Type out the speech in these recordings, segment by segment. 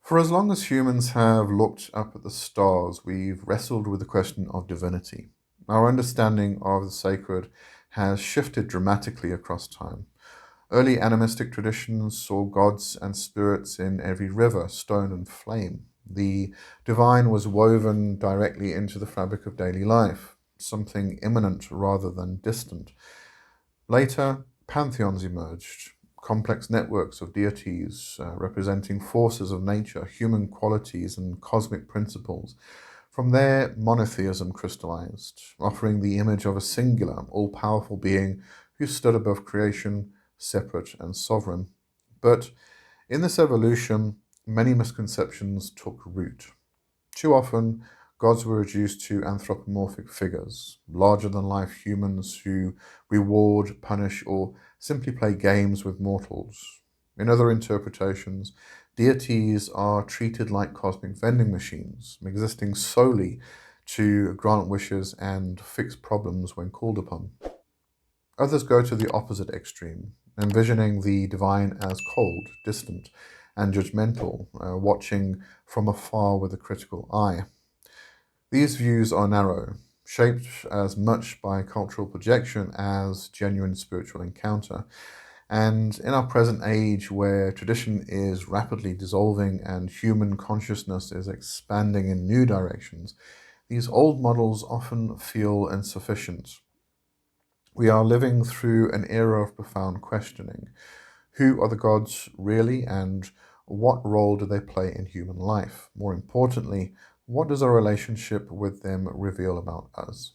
For as long as humans have looked up at the stars, we've wrestled with the question of divinity. Our understanding of the sacred has shifted dramatically across time. Early animistic traditions saw gods and spirits in every river, stone, and flame. The divine was woven directly into the fabric of daily life, something immanent rather than distant. Later, pantheons emerged, complex networks of deities representing forces of nature, human qualities, and cosmic principles. From there, monotheism crystallized, offering the image of a singular, all powerful being who stood above creation, separate and sovereign. But in this evolution, many misconceptions took root. Too often, gods were reduced to anthropomorphic figures, larger than life humans who reward, punish, or simply play games with mortals. In other interpretations, deities are treated like cosmic vending machines, existing solely to grant wishes and fix problems when called upon. Others go to the opposite extreme, envisioning the divine as cold, distant, and judgmental, watching from afar with a critical eye. These views are narrow, shaped as much by cultural projection as genuine spiritual encounter. And in our present age, where tradition is rapidly dissolving and human consciousness is expanding in new directions, these old models often feel insufficient. We are living through an era of profound questioning. Who are the gods really, and what role do they play in human life? More importantly, what does our relationship with them reveal about us?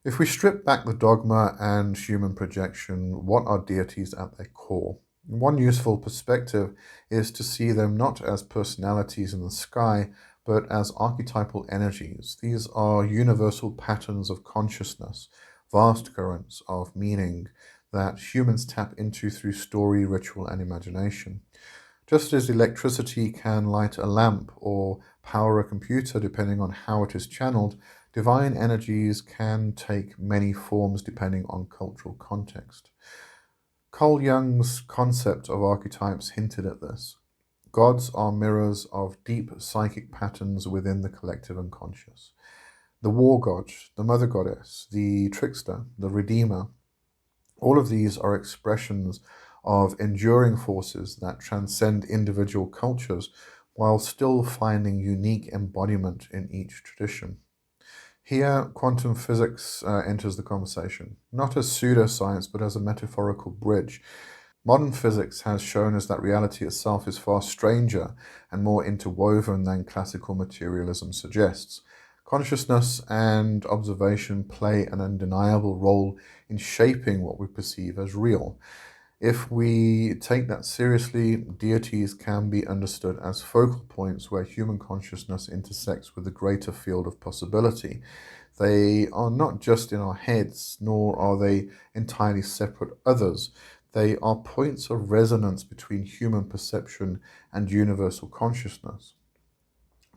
If we strip back the dogma and human projection, what are deities at their core? One useful perspective is to see them not as personalities in the sky, but as archetypal energies. These are universal patterns of consciousness, vast currents of meaning that humans tap into through story, ritual, and imagination. Just as electricity can light a lamp or power a computer depending on how it is channeled, divine energies can take many forms depending on cultural context. Carl Jung's concept of archetypes hinted at this. Gods are mirrors of deep psychic patterns within the collective unconscious. The war god, the mother goddess, the trickster, the redeemer, all of these are expressions of enduring forces that transcend individual cultures while still finding unique embodiment in each tradition. Here, quantum physics enters the conversation, not as pseudoscience, but as a metaphorical bridge. Modern physics has shown us that reality itself is far stranger and more interwoven than classical materialism suggests. Consciousness and observation play an undeniable role in shaping what we perceive as real. If we take that seriously, deities can be understood as focal points where human consciousness intersects with the greater field of possibility. They are not just in our heads, nor are they entirely separate others. They are points of resonance between human perception and universal consciousness.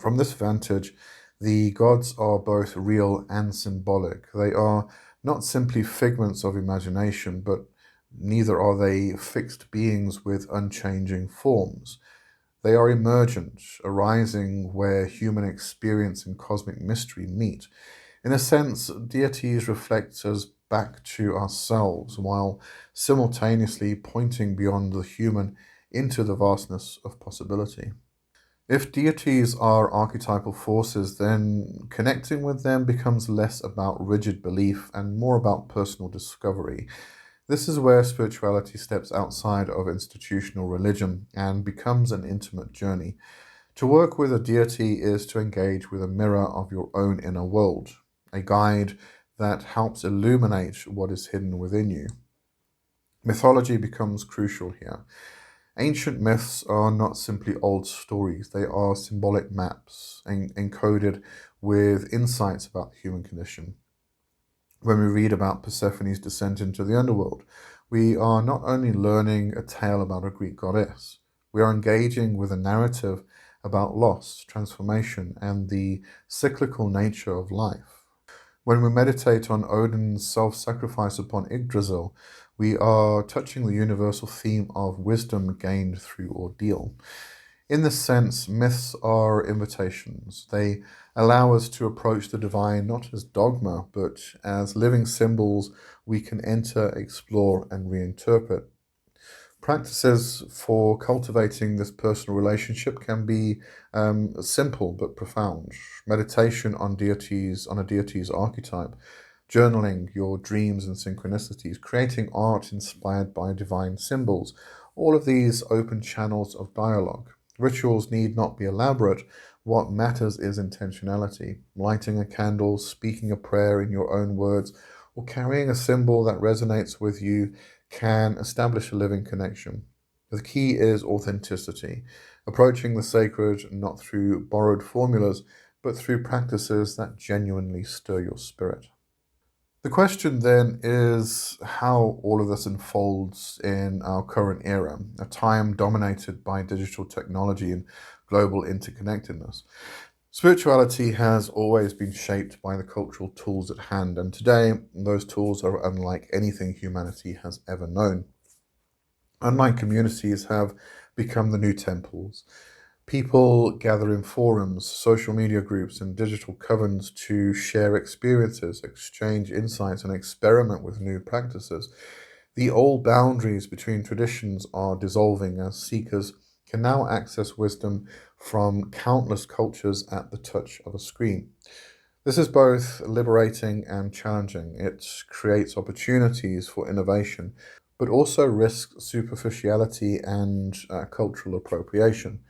From this vantage, the gods are both real and symbolic. They are not simply figments of imagination, but neither are they fixed beings with unchanging forms. They are emergent, arising where human experience and cosmic mystery meet. In a sense, deities reflect us back to ourselves, while simultaneously pointing beyond the human into the vastness of possibility. If deities are archetypal forces, then connecting with them becomes less about rigid belief and more about personal discovery. This is where spirituality steps outside of institutional religion and becomes an intimate journey. To work with a deity is to engage with a mirror of your own inner world, a guide that helps illuminate what is hidden within you. Mythology becomes crucial here. Ancient myths are not simply old stories, they are symbolic maps encoded with insights about the human condition. When we read about Persephone's descent into the underworld, we are not only learning a tale about a Greek goddess, we are engaging with a narrative about loss, transformation, and the cyclical nature of life. When we meditate on Odin's self-sacrifice upon Yggdrasil, we are touching the universal theme of wisdom gained through ordeal. In this sense, myths are invitations. They allow us to approach the divine not as dogma, but as living symbols we can enter, explore, and reinterpret. Practices for cultivating this personal relationship can be simple but profound. Meditation on deities, on a deity's archetype, journaling your dreams and synchronicities, creating art inspired by divine symbols. All of these open channels of dialogue. Rituals need not be elaborate. What matters is intentionality. Lighting a candle, speaking a prayer in your own words, or carrying a symbol that resonates with you can establish a living connection. The key is authenticity, approaching the sacred not through borrowed formulas, but through practices that genuinely stir your spirit. The question then is how all of this unfolds in our current era, a time dominated by digital technology and global interconnectedness. Spirituality has always been shaped by the cultural tools at hand, and today those tools are unlike anything humanity has ever known. Online communities have become the new temples. People gather in forums, social media groups, and digital covens to share experiences, exchange insights, and experiment with new practices. The old boundaries between traditions are dissolving as seekers can now access wisdom from countless cultures at the touch of a screen. This is both liberating and challenging. It creates opportunities for innovation, but also risks superficiality and cultural appropriation.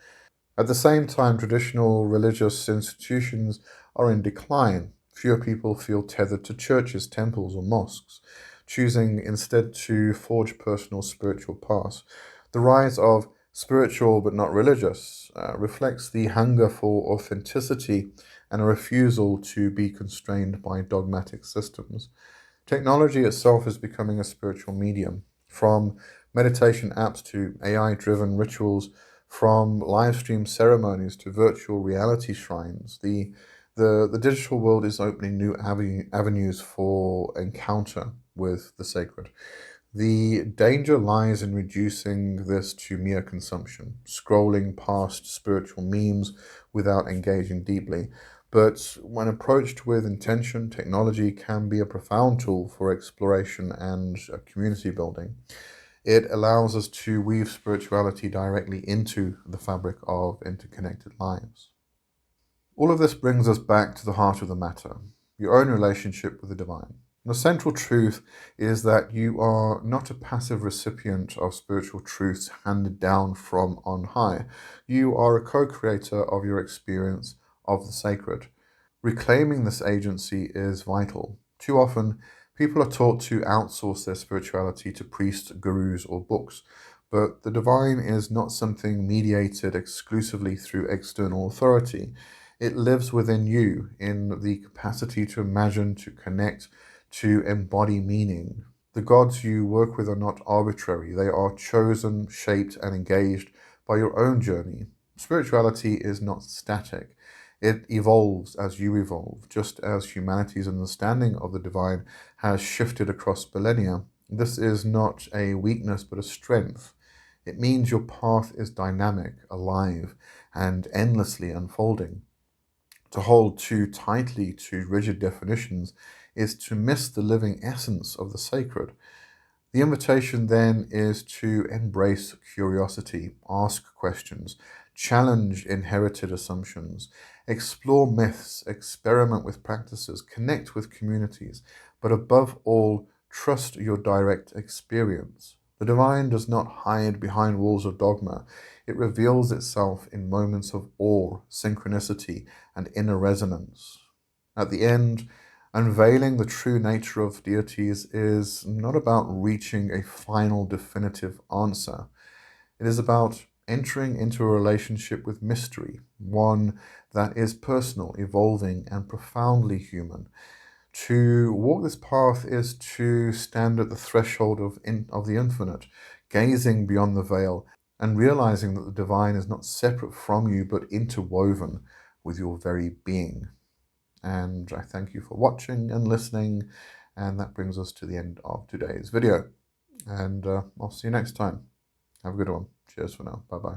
At the same time, traditional religious institutions are in decline. Fewer people feel tethered to churches, temples, or mosques, choosing instead to forge personal spiritual paths. The rise of spiritual but not religious reflects the hunger for authenticity and a refusal to be constrained by dogmatic systems. Technology itself is becoming a spiritual medium, from meditation apps to AI-driven rituals, from live stream ceremonies to virtual reality shrines. The digital world is opening new avenues for encounter with the sacred. The danger lies in reducing this to mere consumption, scrolling past spiritual memes without engaging deeply. But when approached with intention, technology can be a profound tool for exploration and community building. It allows us to weave spirituality directly into the fabric of interconnected lives. All of this brings us back to the heart of the matter, your own relationship with the divine. The central truth is that you are not a passive recipient of spiritual truths handed down from on high. You are a co-creator of your experience of the sacred. Reclaiming this agency is vital. Too often, people are taught to outsource their spirituality to priests, gurus, or books, but the divine is not something mediated exclusively through external authority. It lives within you in the capacity to imagine, to connect, to embody meaning. The gods you work with are not arbitrary. They are chosen, shaped, and engaged by your own journey. Spirituality is not static. It evolves as you evolve, just as humanity's understanding of the divine has shifted across millennia. This is not a weakness, but a strength. It means your path is dynamic, alive, and endlessly unfolding. To hold too tightly to rigid definitions is to miss the living essence of the sacred. The invitation then is to embrace curiosity, ask questions, challenge inherited assumptions, explore myths, experiment with practices, connect with communities, but above all, trust your direct experience. The divine does not hide behind walls of dogma. It reveals itself in moments of awe, synchronicity, and inner resonance. At the end, unveiling the true nature of deities is not about reaching a final definitive answer. It is about entering into a relationship with mystery, one that is personal, evolving, and profoundly human. To walk this path is to stand at the threshold of the infinite, gazing beyond the veil and realizing that the divine is not separate from you but interwoven with your very being. And I thank you for watching and listening, and that brings us to the end of today's video. And I'll see you next time. Have a good one. Cheers for now. Bye-bye.